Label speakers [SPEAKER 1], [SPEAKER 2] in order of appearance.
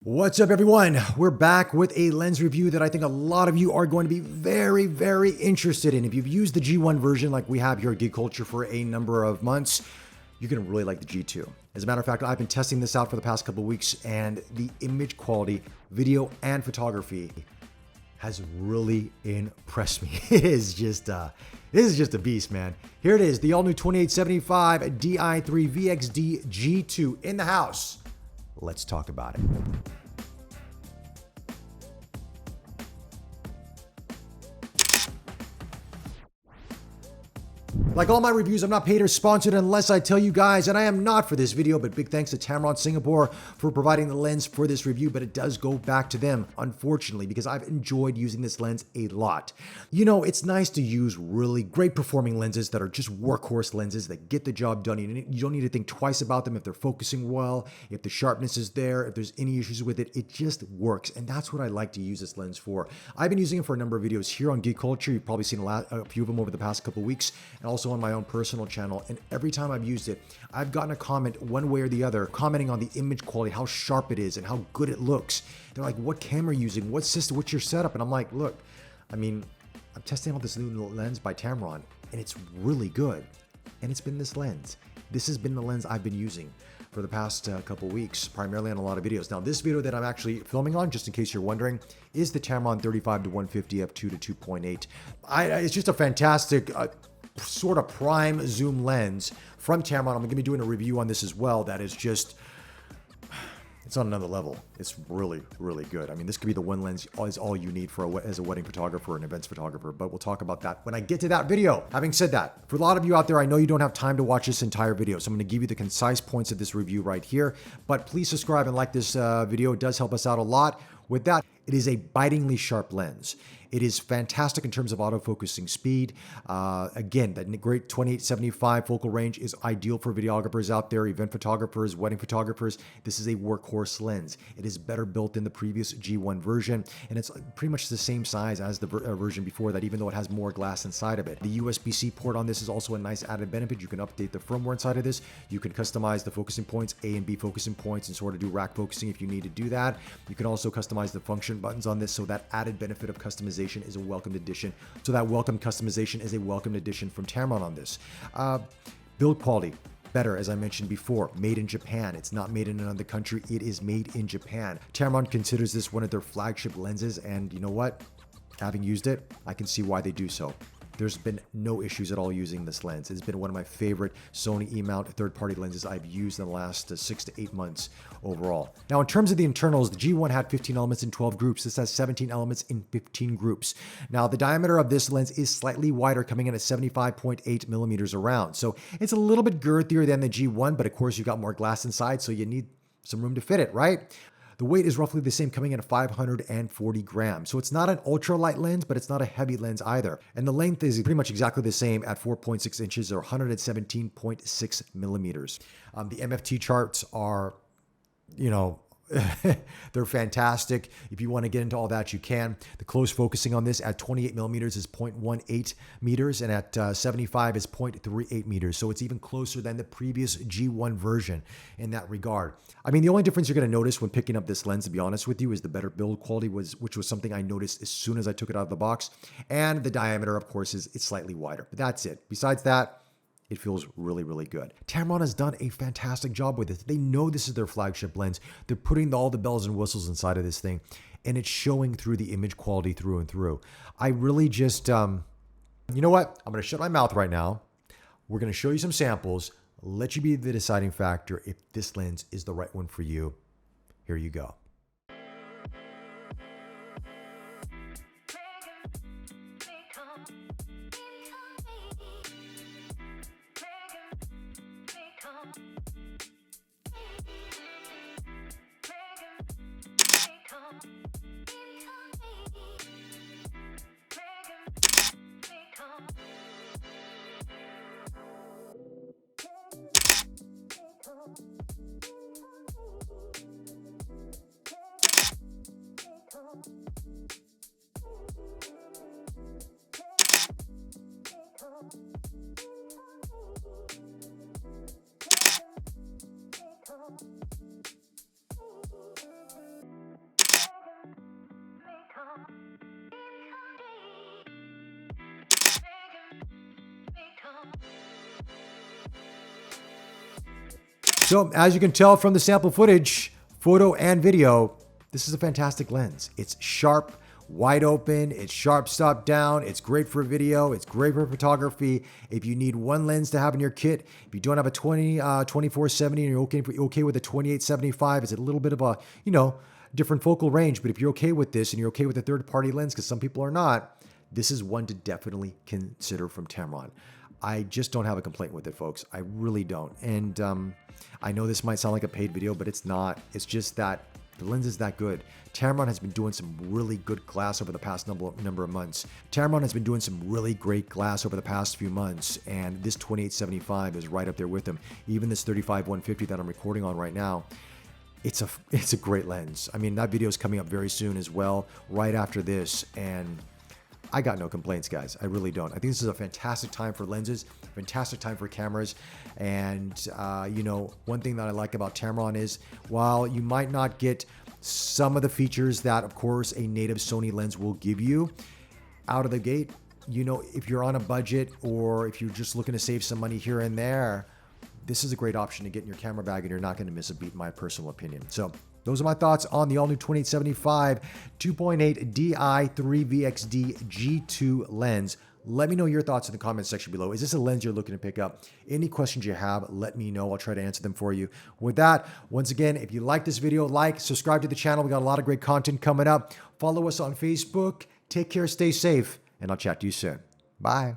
[SPEAKER 1] What's up, everyone? We're back with a lens review that I think a lot of you are going to be very, very interested in. If you've used the G1 version like we have here at Geek Culture for a number of months, you're going to really like the G2. As a matter of fact, I've been testing this out for the past couple of weeks, and the image quality, video, and photography has really impressed me. It is just a beast, man. Here it is, the all-new 28-75 III VXD G2 in the house. Let's talk about it. Like all my reviews, I'm not paid or sponsored unless I tell you guys, and I am not for this video, but big thanks to Tamron Singapore for providing the lens for this review, but it does go back to them, unfortunately, because I've enjoyed using this lens a lot. You know, it's nice to use really great performing lenses that are just workhorse lenses that get the job done. You don't need to think twice about them if they're focusing well, if the sharpness is there, if there's any issues with it, it just works. And that's what I like to use this lens for. I've been using it for a number of videos here on Geek Culture. You've probably seen a few of them over the past couple of weeks, and also on my own personal channel. And every time I've used it, I've gotten a comment one way or the other, commenting on the image quality, how sharp it is and how good it looks. They're like, what camera are you using? What system? What's your setup? And I'm like, look, I'm testing out this new lens by Tamron, and it's really good. And it's been this lens. This has been the lens I've been using for the past couple weeks, primarily on a lot of videos. Now, this video that I'm actually filming on, just in case you're wondering, is the Tamron 35-150 f2 to 2.8. It's just a fantastic sort of prime zoom lens from Tamron. I'm going to be doing a review on this as well. That is just, it's on another level. It's really, really good. I mean, this could be the one lens is all you need for as a wedding photographer and events photographer, but we'll talk about that when I get to that video. Having said that, for a lot of you out there, I know you don't have time to watch this entire video, so I'm going to give you the concise points of this review right here, but please subscribe and like this video. It does help us out a lot. With that, it is a bitingly sharp lens. It is fantastic in terms of autofocusing speed. Again, that great 28-75 focal range is ideal for videographers out there, event photographers, wedding photographers. This is a workhorse lens. It is better built than the previous G1 version, and it's pretty much the same size as the version before that, even though it has more glass inside of it. The USB-C port on this is also a nice added benefit. You can update the firmware inside of this. You can customize the focusing points, A and B focusing points, and sort of do rack focusing if you need to do that. You can also customize the function buttons on this, so that added benefit of customization is a welcomed addition. So that welcome customization is a welcomed addition from Tamron on this. Build quality, better, as I mentioned before. Made in Japan. It's not made in another country. It is made in Japan. Tamron considers this one of their flagship lenses, and you know what? Having used it, I can see why they do so. There's been no issues at all using this lens. It's been one of my favorite Sony E-mount third-party lenses I've used in the last 6 to 8 months overall. Now, in terms of the internals, the G1 had 15 elements in 12 groups. This has 17 elements in 15 groups. Now, the diameter of this lens is slightly wider, coming in at 75.8 millimeters around. So it's a little bit girthier than the G1, but of course you got more glass inside, so you need some room to fit it, right? The weight is roughly the same, coming in at 540 grams. So it's not an ultralight lens, but it's not a heavy lens either. And the length is pretty much exactly the same at 4.6 inches or 117.6 millimeters. The MFT charts are, they're fantastic. If you want to get into all that, you can. The close focusing on this at 28 millimeters is 0.18 meters, and at 75 is 0.38 meters. So it's even closer than the previous G1 version in that regard. I mean, the only difference you're going to notice when picking up this lens, to be honest with you, is the better build quality, which was something I noticed as soon as I took it out of the box. And the diameter, of course, it's slightly wider. But that's it. Besides that, it feels really, really good. Tamron has done a fantastic job with this. They know this is their flagship lens. They're putting all the bells and whistles inside of this thing, and it's showing through the image quality through and through. I really just, you know what? I'm going to shut my mouth right now. We're going to show you some samples, let you be the deciding factor if this lens is the right one for you. Here you go. So as you can tell from the sample footage, photo and video, this is a fantastic lens. It's sharp, wide open, it's sharp stop down, it's great for video, it's great for photography. If you need one lens to have in your kit, if you don't have a 24-70 and you're okay with a 28-75, it's a little bit of a, different focal range. But if you're okay with this and you're okay with a third-party lens, because some people are not, this is one to definitely consider from Tamron. I just don't have a complaint with it, folks. I really don't. And I know this might sound like a paid video, but it's not. It's just that the lens is that good. Tamron has been doing some really good glass over the past number of months. Tamron has been doing some really great glass over the past few months, and this 28-75 is right up there with them. Even this 35-150 that I'm recording on right now, it's a great lens. I mean, that video is coming up very soon as well, right after this, and I got no complaints, guys. I really don't. I think this is a fantastic time for lenses, fantastic time for cameras. And, one thing that I like about Tamron is while you might not get some of the features that, of course, a native Sony lens will give you out of the gate, if you're on a budget or if you're just looking to save some money here and there, this is a great option to get in your camera bag and you're not going to miss a beat, in my personal opinion. So those are my thoughts on the all-new 28-75 2.8 Di III VXD G2 lens. Let me know your thoughts in the comment section below. Is this a lens you're looking to pick up? Any questions you have, let me know. I'll try to answer them for you. With that, once again, if you like this video, subscribe to the channel. We got a lot of great content coming up. Follow us on Facebook. Take care, stay safe, and I'll chat to you soon. Bye.